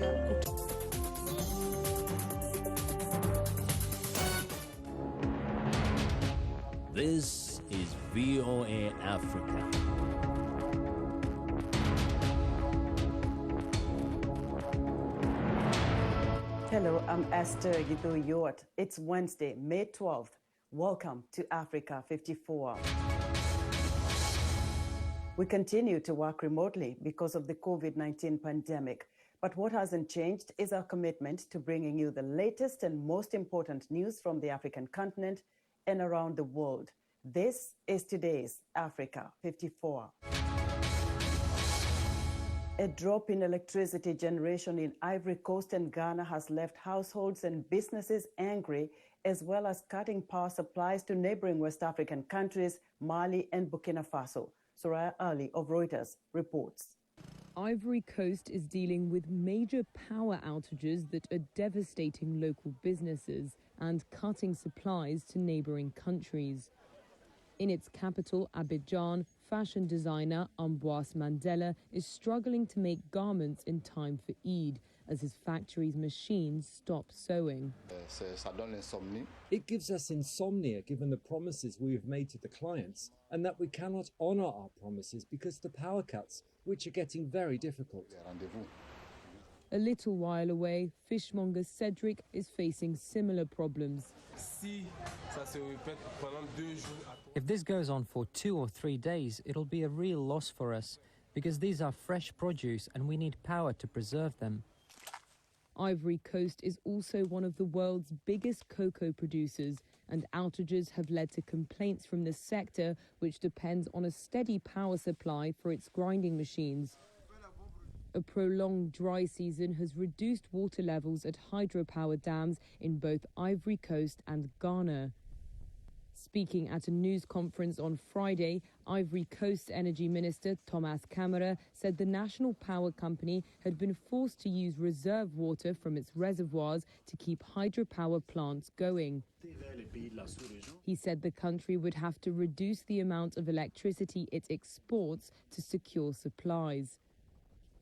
tumekuja This is VOA Africa. Hello, I'm Esther Githui-Ewart. It's Wednesday, May 12th. Welcome to Africa 54. We continue to work remotely because of the COVID-19 pandemic. But what hasn't changed is our commitment to bringing you the latest and most important news from the African continent and around the world. This is today's Africa 54. A drop in electricity generation in Ivory Coast and Ghana has left households and businesses angry, as well as cutting power supplies to neighboring West African countries, Mali and Burkina Faso. Soraya Ali of Reuters reports. Ivory Coast is dealing with major power outages that are devastating local businesses and cutting supplies to neighboring countries. In its capital, Abidjan, fashion designer Ambroise Mandela is struggling to make garments in time for Eid as his factory's machines stop sewing. It gives us insomnia given the promises we have made to the clients and that we cannot honour our promises because of the power cuts, which are getting very difficult. A little while away, fishmonger Cedric is facing similar problems. If this goes on for 2 or 3 days, it'll be a real loss for us because these are fresh produce and we need power to preserve them. Ivory Coast is also one of the world's biggest cocoa producers, and outages have led to complaints from the sector, which depends on a steady power supply for its grinding machines. A prolonged dry season has reduced water levels at hydropower dams in both Ivory Coast and Ghana. Speaking at a news conference on Friday, Ivory Coast Energy Minister Thomas Camara said the national power company had been forced to use reserve water from its reservoirs to keep hydropower plants going. He said the country would have to reduce the amount of electricity it exports to secure supplies.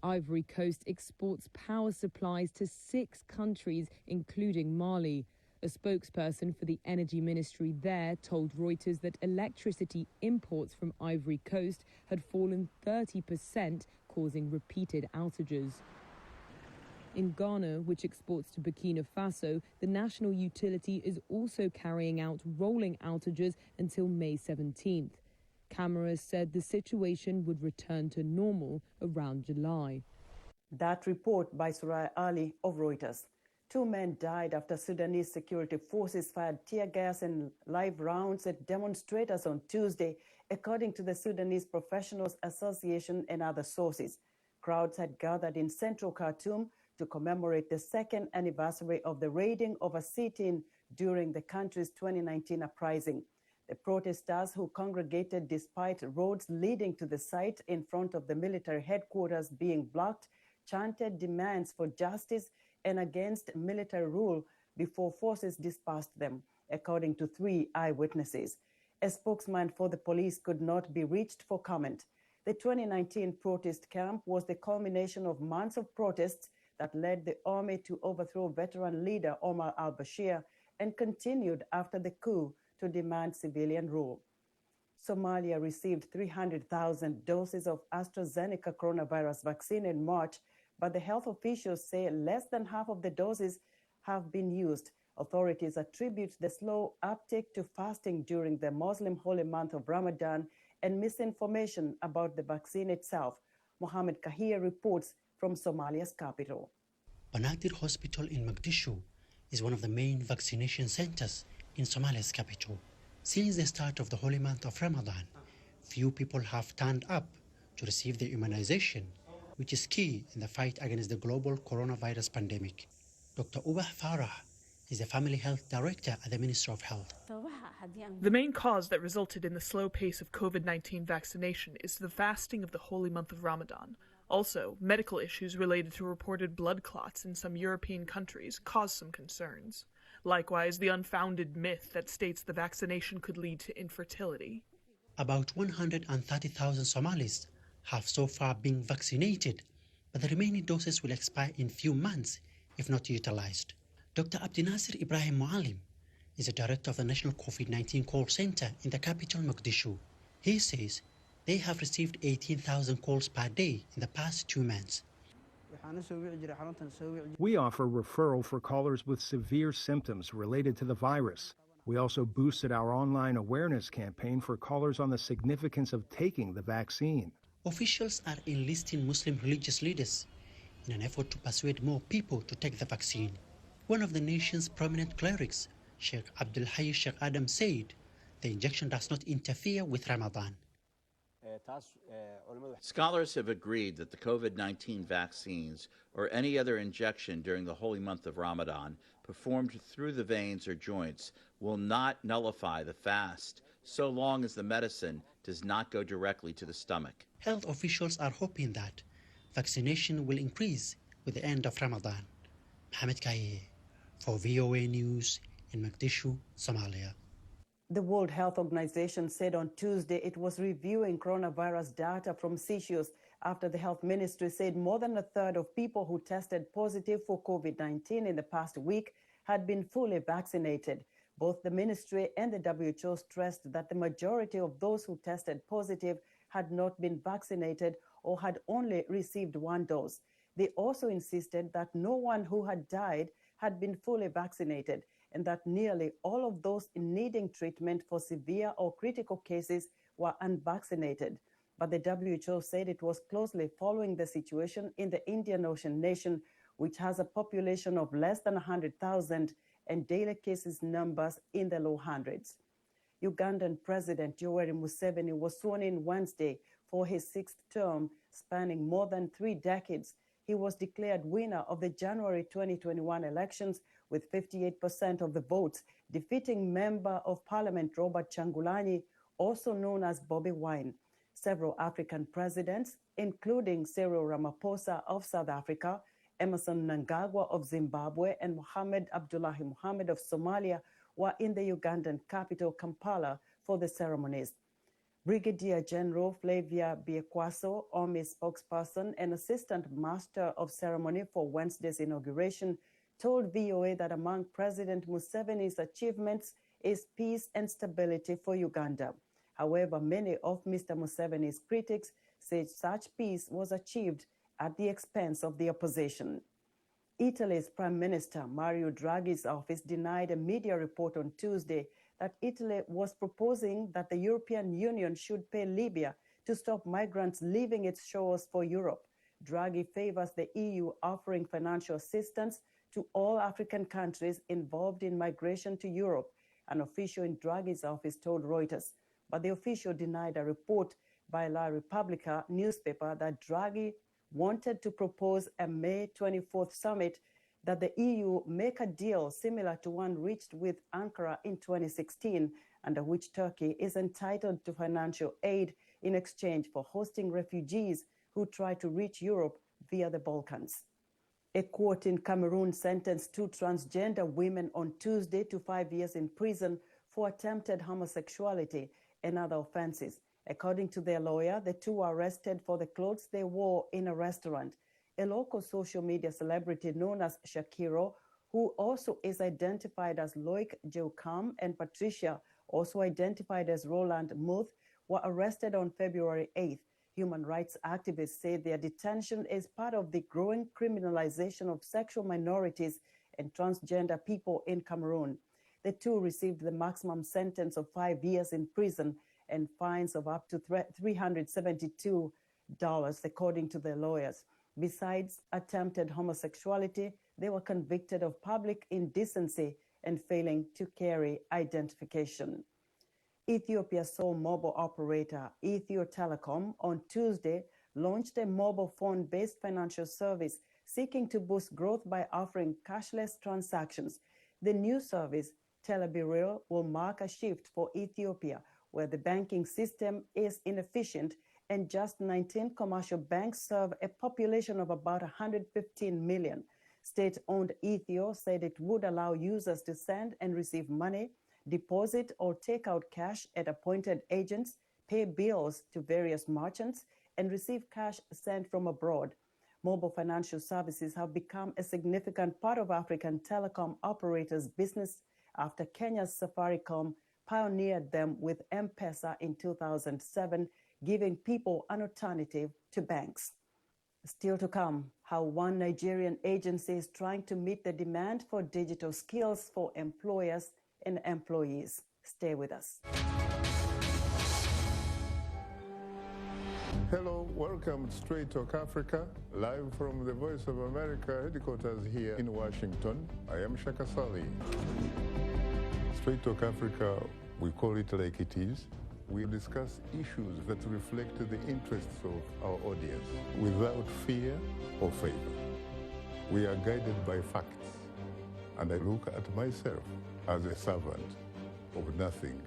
Ivory Coast exports power supplies to 6 countries, including Mali. A spokesperson for the energy ministry there told Reuters that electricity imports from Ivory Coast had fallen 30%, causing repeated outages. In Ghana, which exports to Burkina Faso, the national utility is also carrying out rolling outages until May 17th. Cameras said the situation would return to normal around July. That report by Soraya Ali of Reuters. 2 men died after Sudanese security forces fired tear gas and live rounds at demonstrators on Tuesday, according to the Sudanese Professionals Association and other sources. Crowds had gathered in central Khartoum to commemorate the 2nd anniversary of the raiding of a sit-in during the country's 2019 uprising. The protesters, who congregated despite roads leading to the site in front of the military headquarters being blocked, chanted demands for justice and against military rule before forces dispersed them, according to 3 eyewitnesses. A spokesman for the police could not be reached for comment. The 2019 protest camp was the culmination of months of protests that led the army to overthrow veteran leader Omar al-Bashir and continued after the coup to demand civilian rule. Somalia received 300,000 doses of AstraZeneca coronavirus vaccine in March, but the health officials say less than half of the doses have been used. Authorities attribute the slow uptake to fasting during the Muslim holy month of Ramadan and misinformation about the vaccine itself. Mohammed Kahir reports from Somalia's capital. Banagdir Hospital in Mogadishu is one of the main vaccination centers in Somalia's capital. Since the start of the holy month of Ramadan, few people have turned up to receive the immunization, which is key in the fight against the global coronavirus pandemic. Dr. Ubah Farah is the Family Health Director at the Ministry of Health. The main cause that resulted in the slow pace of COVID-19 vaccination is the fasting of the holy month of Ramadan. Also, medical issues related to reported blood clots in some European countries cause some concerns. Likewise, the unfounded myth that states the vaccination could lead to infertility. About 130,000 Somalis have so far been vaccinated, but the remaining doses will expire in few months if not utilized. Dr. Abdinasir Ibrahim Mualim is the director of the National COVID-19 Call Center in the capital, Mogadishu. He says they have received 18,000 calls per day in the past 2 months. We offer referral for callers with severe symptoms related to the virus. We also boosted our online awareness campaign for callers on the significance of taking the vaccine. Officials are enlisting Muslim religious leaders in an effort to persuade more people to take the vaccine. One of the nation's prominent clerics, Sheikh Abdul Hayy Sheikh Adam, said the injection does not interfere with Ramadan. Scholars have agreed that the COVID-19 vaccines or any other injection during the holy month of Ramadan performed through the veins or joints will not nullify the fast so long as the medicine does not go directly to the stomach. Health officials are hoping that vaccination will increase with the end of Ramadan. Mohamed Kaye for VOA News in Mogadishu, Somalia. The World Health Organization said on Tuesday it was reviewing coronavirus data from Seychelles after the health ministry said more than a third of people who tested positive for COVID-19 in the past week had been fully vaccinated. Both the ministry and the WHO stressed that the majority of those who tested positive had not been vaccinated or had only received one dose. They also insisted that no one who had died had been fully vaccinated, and that nearly all of those needing treatment for severe or critical cases were unvaccinated. But the WHO said it was closely following the situation in the Indian Ocean nation, which has a population of less than 100,000 and daily cases numbers in the low hundreds. Ugandan President Yoweri Museveni was sworn in Wednesday for his 6th term, spanning more than 3 decades. He was declared winner of the January 2021 elections with 58% of the votes, defeating Member of Parliament Robert Kyagulanyi, also known as Bobi Wine. Several African presidents, including Cyril Ramaphosa of South Africa, Emmerson Mnangagwa of Zimbabwe, and Mohamed Abdullahi Mohamed of Somalia, were in the Ugandan capital, Kampala, for the ceremonies. Brigadier General Flavia Biekwaso, Army spokesperson and Assistant Master of Ceremony for Wednesday's inauguration, told VOA that among President Museveni's achievements is peace and stability for Uganda. However, many of Mr. Museveni's critics say such peace was achieved at the expense of the opposition. Italy's Prime Minister Mario Draghi's office denied a media report on Tuesday that Italy was proposing that the European Union should pay Libya to stop migrants leaving its shores for Europe. Draghi favors the EU offering financial assistance to all African countries involved in migration to Europe, an official in Draghi's office told Reuters. But the official denied a report by La Repubblica newspaper that Draghi wanted to propose a May 24th summit that the EU make a deal similar to one reached with Ankara in 2016, under which Turkey is entitled to financial aid in exchange for hosting refugees who try to reach Europe via the Balkans. A court in Cameroon sentenced 2 transgender women on Tuesday to 5 years in prison for attempted homosexuality and other offenses. According to their lawyer, the 2 were arrested for the clothes they wore in a restaurant. A local social media celebrity known as Shakiro, who also is identified as Loic Jeukam, and Patricia, also identified as Roland Muth, were arrested on February 8th. Human rights activists say their detention is part of the growing criminalization of sexual minorities and transgender people in Cameroon. The 2 received the maximum sentence of 5 years in prison and fines of up to $372, according to their lawyers. Besides attempted homosexuality, they were convicted of public indecency and failing to carry identification. Ethiopia's sole mobile operator, Ethio Telecom, on Tuesday launched a mobile phone-based financial service seeking to boost growth by offering cashless transactions. The new service, Telebiril, will mark a shift for Ethiopia, where the banking system is inefficient and just 19 commercial banks serve a population of about 115 million. State-owned Ethio said it would allow users to send and receive money, deposit or take out cash at appointed agents, pay bills to various merchants, and receive cash sent from abroad. Mobile financial services have become a significant part of African telecom operators' business after Kenya's Safaricom pioneered them with M-Pesa in 2007, giving people an alternative to banks. Still to come, how one Nigerian agency is trying to meet the demand for digital skills for employers and employees. Stay with us. Hello, welcome to Straight Talk Africa, live from the Voice of America headquarters here in Washington. I am Shaka Sali. Straight Talk Africa, we call it like it is. We discuss issues that reflect the interests of our audience without fear or favor. We are guided by facts, and I look at myself as a servant of nothing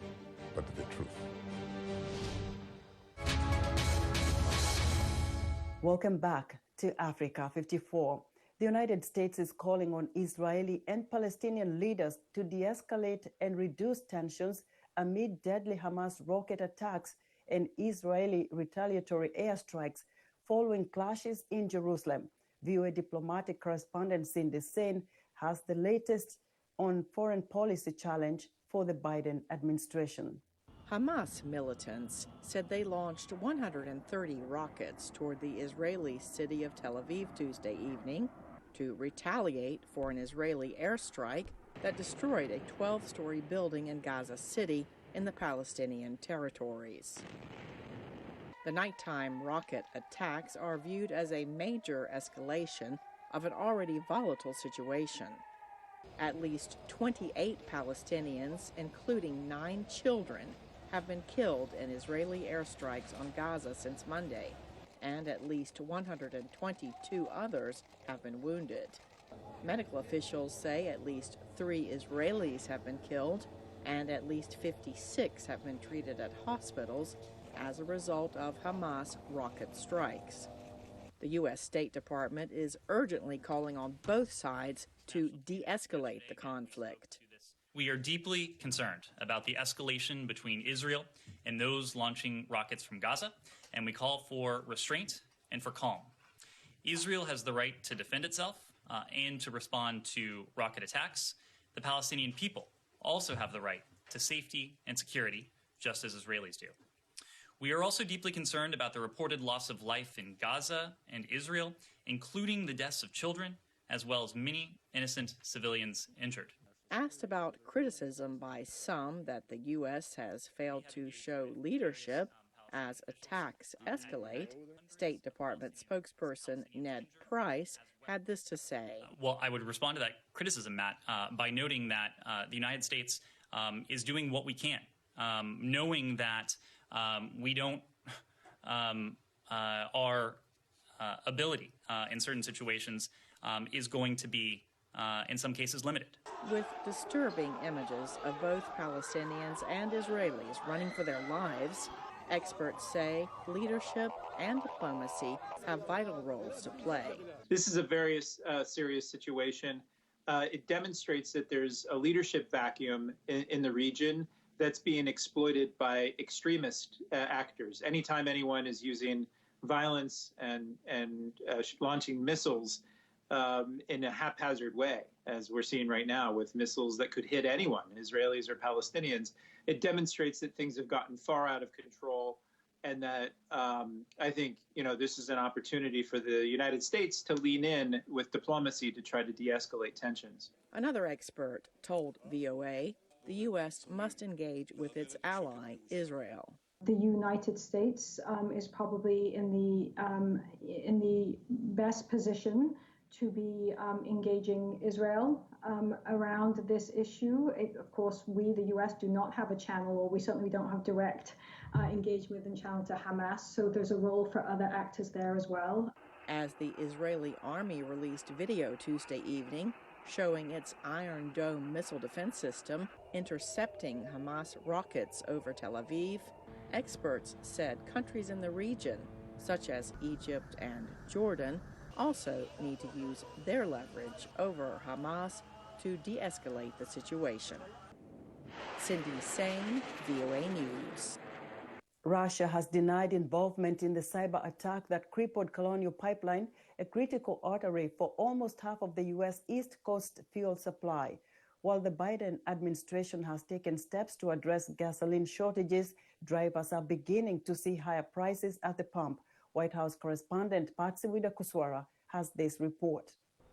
but the truth. Welcome back to Africa 54. The United States is calling on Israeli and Palestinian leaders to de-escalate and reduce tensions amid deadly Hamas rocket attacks and Israeli retaliatory airstrikes following clashes in Jerusalem. VOA diplomatic correspondent Cindy Sain has the latest on foreign policy challenge for the Biden administration. Hamas militants said they launched 130 rockets toward the Israeli city of Tel Aviv Tuesday evening to retaliate for an Israeli airstrike that destroyed a 12-story building in Gaza City in the Palestinian territories. The nighttime rocket attacks are viewed as a major escalation of an already volatile situation. At least 28 Palestinians, including 9 children, have been killed in Israeli airstrikes on Gaza since Monday, and at least 122 others have been wounded. Medical officials say at least 3 Israelis have been killed, and at least 56 have been treated at hospitals as a result of Hamas rocket strikes. The U.S. State Department is urgently calling on both sides to de-escalate the conflict. We are deeply concerned about the escalation between Israel and those launching rockets from Gaza, and we call for restraint and for calm. Israel has the right to defend itself and to respond to rocket attacks. The Palestinian people also have the right to safety and security, just as Israelis do. We are also deeply concerned about the reported loss of life in Gaza and Israel, including the deaths of children, as well as many innocent civilians injured. Asked about criticism by some that the U.S. has failed to show leadership as attacks escalate, State Department spokesperson Ned Price had this to say. Well, I would respond to that criticism, Matt, by noting that the United States is doing what we can, knowing that we don't, our ability in certain situations is going to be, in some cases, limited. With disturbing images of both Palestinians and Israelis running for their lives, experts say leadership and diplomacy have vital roles to play. This is a very serious situation. It demonstrates that there's a leadership vacuum in the region that's being exploited by extremist actors. Anytime anyone is using violence and launching missiles in a haphazard way, as we're seeing right now with missiles that could hit anyone, Israelis or Palestinians, it demonstrates that things have gotten far out of control, and that I think this is an opportunity for the United States to lean in with diplomacy to try to de-escalate tensions. Another expert told VOA the U.S. must engage with its ally, Israel. The United States is probably in the best position to be engaging Israel around this issue. Of course, we, the U.S., do not have a channel, or we certainly don't have direct engagement and channel to Hamas, so there's a role for other actors there as well. As the Israeli army released video Tuesday evening showing its Iron Dome missile defense system intercepting Hamas rockets over Tel Aviv, experts said countries in the region, such as Egypt and Jordan, also need to use their leverage over Hamas to de-escalate the situation. Cindy Sain, VOA News. Russia has denied involvement in the cyber attack that crippled Colonial Pipeline a critical artery for almost half of the U.S. East Coast fuel supply. While the Biden administration has taken steps to address gasoline shortages, drivers are beginning to see higher prices at the pump. White House correspondent Patsy Widakuswara has this report.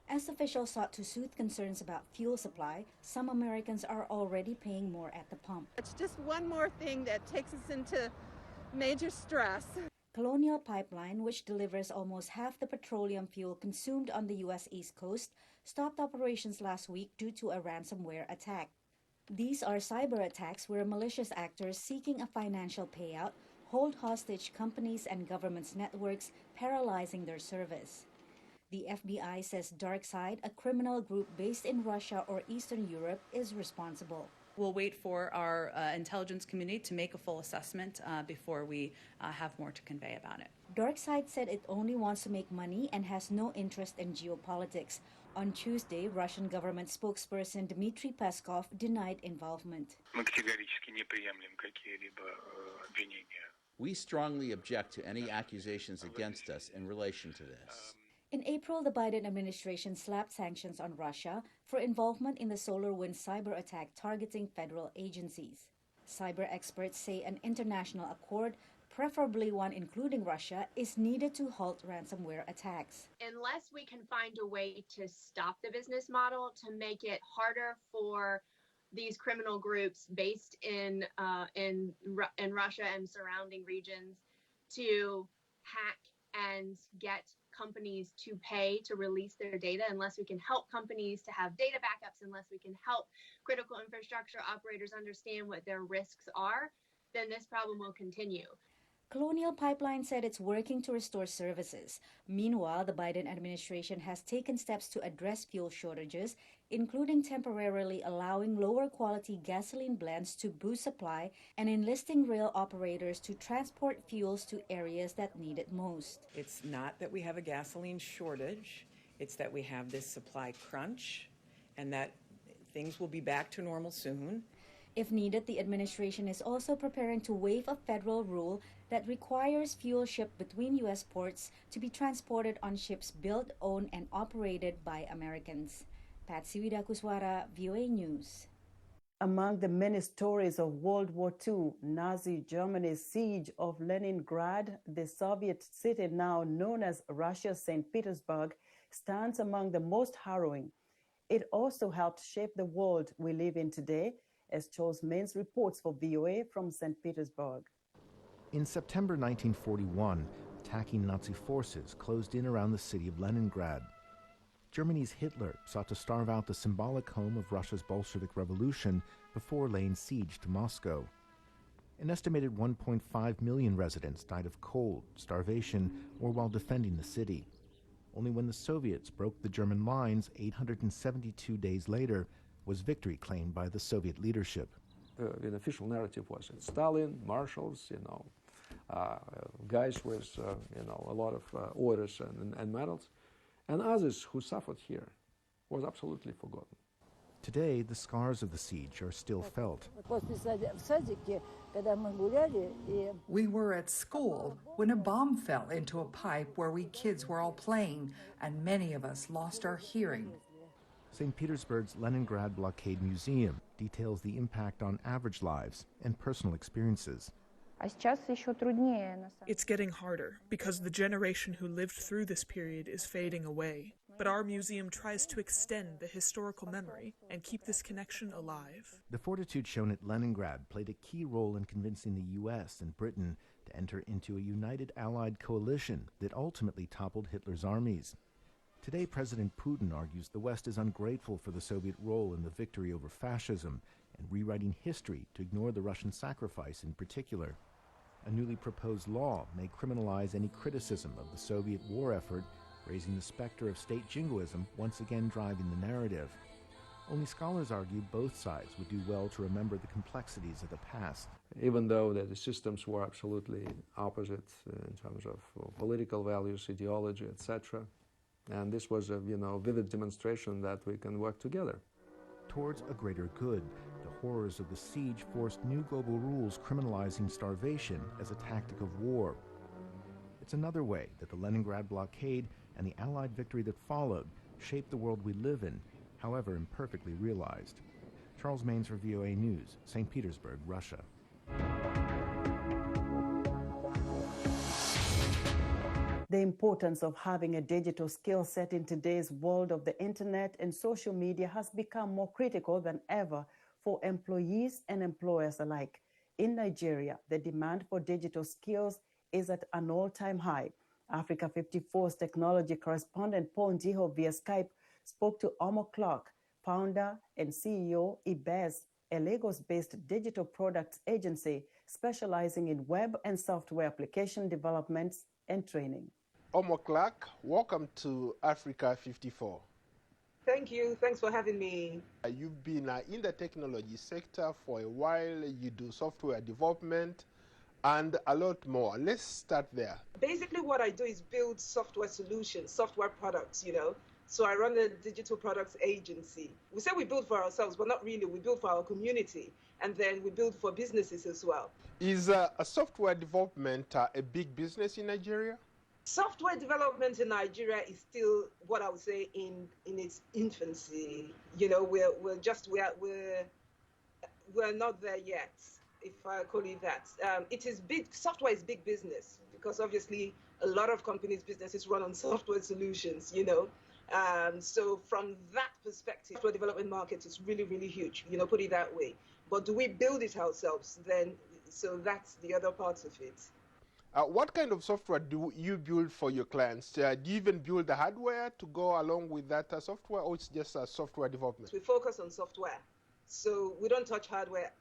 As officials sought to soothe concerns about fuel supply, some Americans are already paying more at the pump. It's just one more thing that takes us into major stress. Colonial Pipeline, which delivers almost half the petroleum fuel consumed on the U.S. East Coast, stopped operations last week due to a ransomware attack. These are cyber attacks where malicious actors seeking a financial payout hold hostage companies and governments' networks, paralyzing their service. The FBI says DarkSide, a criminal group based in Russia or Eastern Europe, is responsible. We'll wait for our intelligence community to make a full assessment before we have more to convey about it. DarkSide said it only wants to make money and has no interest in geopolitics. On Tuesday, Russian government spokesperson Dmitry Peskov denied involvement. We strongly object to any accusations against us in relation to this. In April, the Biden administration slapped sanctions on Russia for involvement in the SolarWinds cyber attack targeting federal agencies. Cyber experts say an international accord, preferably one including Russia, is needed to halt ransomware attacks. Unless we can find a way to stop the business model, to make it harder for these criminal groups based in Russia and surrounding regions to hack and get companies to pay to release their data, unless we can help companies to have data backups, unless we can help critical infrastructure operators understand what their risks are, then this problem will continue. Colonial Pipeline said it's working to restore services. Meanwhile, the Biden administration has taken steps to address fuel shortages, including temporarily allowing lower quality gasoline blends to boost supply and enlisting rail operators to transport fuels to areas that need it most. It's not that we have a gasoline shortage, it's that we have this supply crunch and that things will be back to normal soon. If needed, the administration is also preparing to waive a federal rule that requires fuel shipped between U.S. ports to be transported on ships built, owned, and operated by Americans. Patsy Widakuswara, VOA News. Among the many stories of World War II, Nazi Germany's siege of Leningrad, the Soviet city now known as Russia's St. Petersburg, stands among the most harrowing. It also helped shape the world we live in today, as Charles Mains reports for VOA from St. Petersburg. In September 1941, attacking Nazi forces closed in around the city of Leningrad. Germany's Hitler sought to starve out the symbolic home of Russia's Bolshevik Revolution before laying siege to Moscow. An estimated 1.5 million residents died of cold, starvation, or while defending the city. Only when the Soviets broke the German lines 872 days later was victory claimed by the Soviet leadership. The official narrative was Stalin, marshals, guys with a lot of orders and medals, and others who suffered here was absolutely forgotten. Today, the scars of the siege are still felt. We were at school when a bomb fell into a pipe where we kids were all playing, and many of us lost our hearing. St. Petersburg's Leningrad Blockade Museum details the impact on average lives and personal experiences. It's getting harder because the generation who lived through this period is fading away. But our museum tries to extend the historical memory and keep this connection alive. The fortitude shown at Leningrad played a key role in convincing the U.S. and Britain to enter into a united Allied coalition that ultimately toppled Hitler's armies. Today, President Putin argues the West is ungrateful for the Soviet role in the victory over fascism and rewriting history to ignore the Russian sacrifice in particular. A newly proposed law may criminalize any criticism of the Soviet war effort, raising the specter of state jingoism once again driving the narrative. Only scholars argue both sides would do well to remember the complexities of the past. Even though the systems were absolutely opposite in terms of political values, ideology, etc., and this was a vivid demonstration that we can work together. Towards a greater good, the horrors of the siege forced new global rules criminalizing starvation as a tactic of war. It's another way that the Leningrad blockade and the Allied victory that followed shaped the world we live in, however imperfectly realized. Charles Maines for VOA News, St. Petersburg, Russia. The importance of having a digital skill set in today's world of the internet and social media has become more critical than ever for employees and employers alike. In Nigeria, the demand for digital skills is at an all-time high. Africa 54's technology correspondent Paul Ndiho via Skype spoke to Omo Clark, founder and CEO Ubah, a Lagos-based digital products agency specializing in web and software application developments and training. Omo Clark, welcome to Africa 54. Thank you. Thanks for having me. You've been in the technology sector for a while. You do software development and a lot more. Let's start there. Basically, what I do is build software solutions, software products, So I run a digital products agency. We say we build for ourselves, but not really. We build for our community, and then we build for businesses as well. Is a software development a big business in Nigeria? Software development in Nigeria is still what I would say in its infancy. We're not there yet, if I call it that. It is big. Software is big business because obviously a lot of companies' businesses run on software solutions. So from that perspective, software development market is really, really huge. Put it that way. But do we build it ourselves? Then, so that's the other part of it. What kind of software do you build for your clients? Do you even build the hardware to go along with that software, or it's just software development? We focus on software, so we don't touch hardware,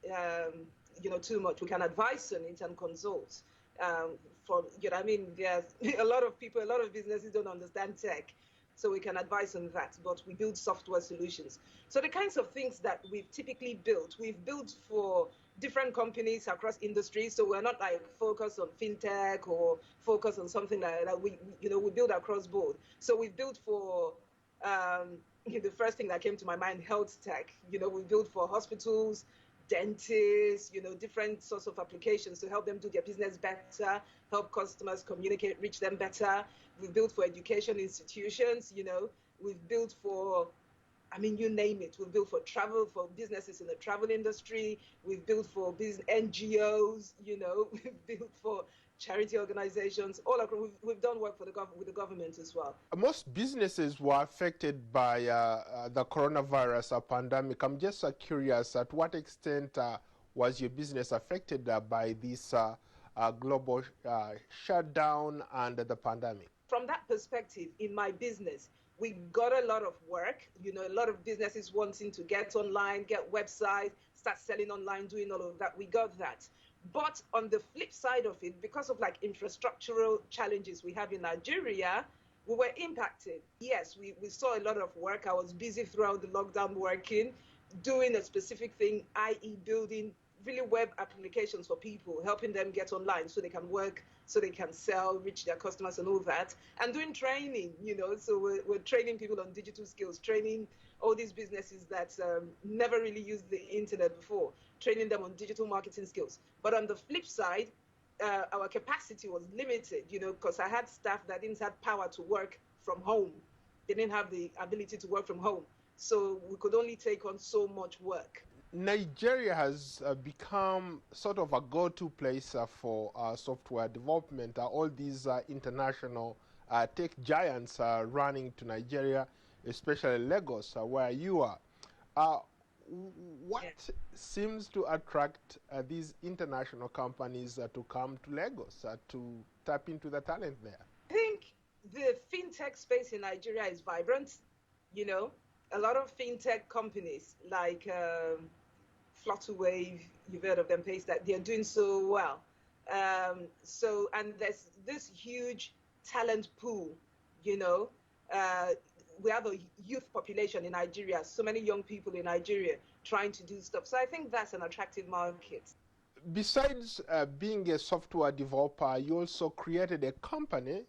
too much. We can advise on it and consult. There's a lot of people, a lot of businesses don't understand tech, so we can advise on that. But we build software solutions. So the kinds of things that we've typically built, we've built for different companies across industries, so we're not like focused on fintech or focused on something like that. We build across board. So we've built for the first thing that came to my mind, health tech. We build for hospitals, dentists, different sorts of applications to help them do their business better, help customers communicate, reach them better. We've built for education institutions. We've built for, you name it. We've built for travel, for businesses in the travel industry. We've built for NGOs, we've built for charity organizations. All across, we've done work for with the government as well. Most businesses were affected by the coronavirus pandemic. I'm just curious, at what extent was your business affected by this global shutdown and the pandemic? From that perspective, in my business, we got a lot of work, a lot of businesses wanting to get online, get websites, start selling online, doing all of that. We got that. But on the flip side of it, because of infrastructural challenges we have in Nigeria, we were impacted. Yes, we saw a lot of work. I was busy throughout the lockdown working, doing a specific thing, i.e. building really web applications for people, helping them get online so they can work, so they can sell, reach their customers and all that, and doing training, so we're training people on digital skills, training all these businesses that never really used the internet before, training them on digital marketing skills. But on the flip side, our capacity was limited, because I had staff that didn't have power to work from home. They didn't have the ability to work from home. So we could only take on so much work. Nigeria has become sort of a go-to place for software development. All these international tech giants are running to Nigeria, especially Lagos, where you are. What seems to attract these international companies to come to Lagos to tap into the talent there? I think the fintech space in Nigeria is vibrant. A lot of fintech companies like Flutterwave, you've heard of them, Paystack, they're doing so well. And there's this huge talent pool, we have a youth population in Nigeria, so many young people in Nigeria trying to do stuff. So I think that's an attractive market. Besides being a software developer, you also created a company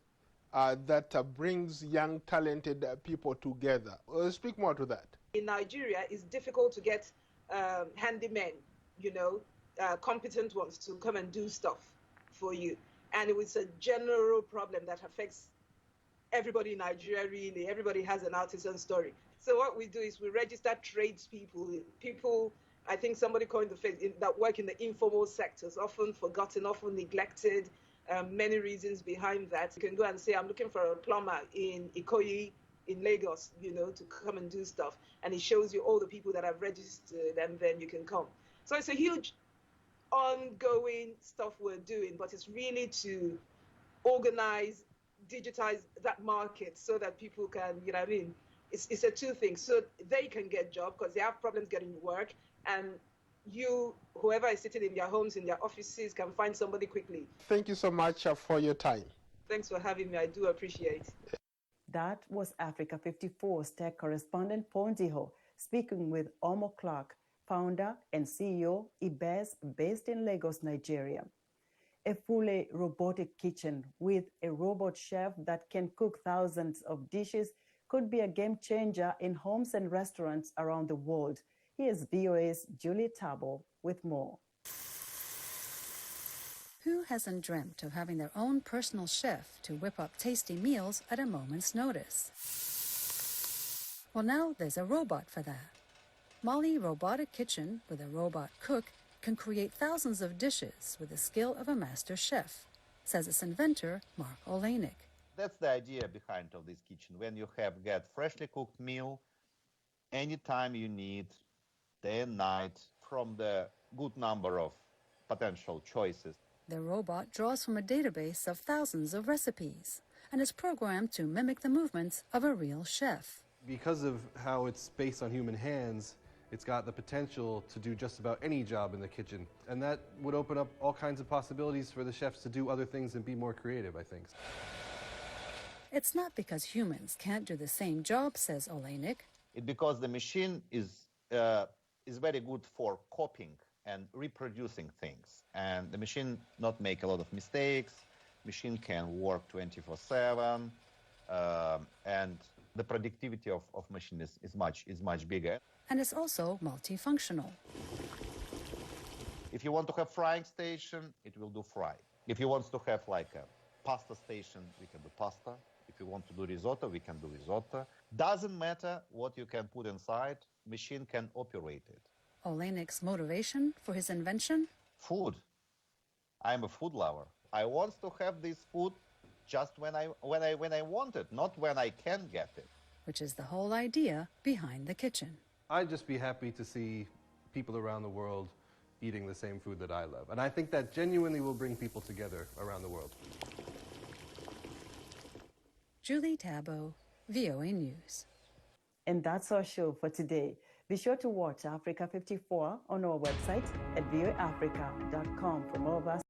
that brings young, talented people together. Speak more to that. In Nigeria, it's difficult to get handymen, competent ones to come and do stuff for you. And it was a general problem that affects everybody in Nigeria, really, everybody has an artisan story. So what we do is we register tradespeople, I think somebody coined the phrase, that work in the informal sectors, often forgotten, often neglected, many reasons behind that. You can go and say, I'm looking for a plumber in Ikoyi, in Lagos, to come and do stuff. And it shows you all the people that have registered, and then you can come. So it's a huge ongoing stuff we're doing, but it's really to organize, digitize that market so that people can, it's a two things. So they can get jobs because they have problems getting work, and whoever is sitting in their homes, in their offices, can find somebody quickly. Thank you so much for your time. Thanks for having me. I do appreciate it. That was Africa 54's tech correspondent Ponziho speaking with Omo Clark, founder and CEO, Ubah, based in Lagos, Nigeria. A fully robotic kitchen with a robot chef that can cook thousands of dishes could be a game changer in homes and restaurants around the world. Here's VOA's Julie Tabo with more. Who hasn't dreamt of having their own personal chef to whip up tasty meals at a moment's notice? Well, now there's a robot for that. Mali Robotic Kitchen, with a robot cook, can create thousands of dishes with the skill of a master chef, says its inventor, Mark Olenek. That's the idea behind of this kitchen. When you get freshly cooked meal, anytime you need, day and night, from the good number of potential choices. The robot draws from a database of thousands of recipes and is programmed to mimic the movements of a real chef. Because of how it's based on human hands, it's got the potential to do just about any job in the kitchen. And that would open up all kinds of possibilities for the chefs to do other things and be more creative, I think. It's not because humans can't do the same job, says Olenek. It's because the machine is very good for copying and reproducing things. And the machine not make a lot of mistakes. Machine can work 24/7, and the productivity of machine is much bigger. And it's also multifunctional. If you want to have frying station, it will do fry. If you want to have like a pasta station, we can do pasta. If you want to do risotto, we can do risotto. Doesn't matter what you can put inside, machine can operate it. Olenek's motivation for his invention? Food. I'm a food lover. I want to have this food just when I want it, not when I can get it. Which is the whole idea behind the kitchen. I'd just be happy to see people around the world eating the same food that I love. And I think that genuinely will bring people together around the world. Julie Tabo, VOA News. And that's our show for today. Be sure to watch Africa 54 on our website at voaafrica.com for more of us.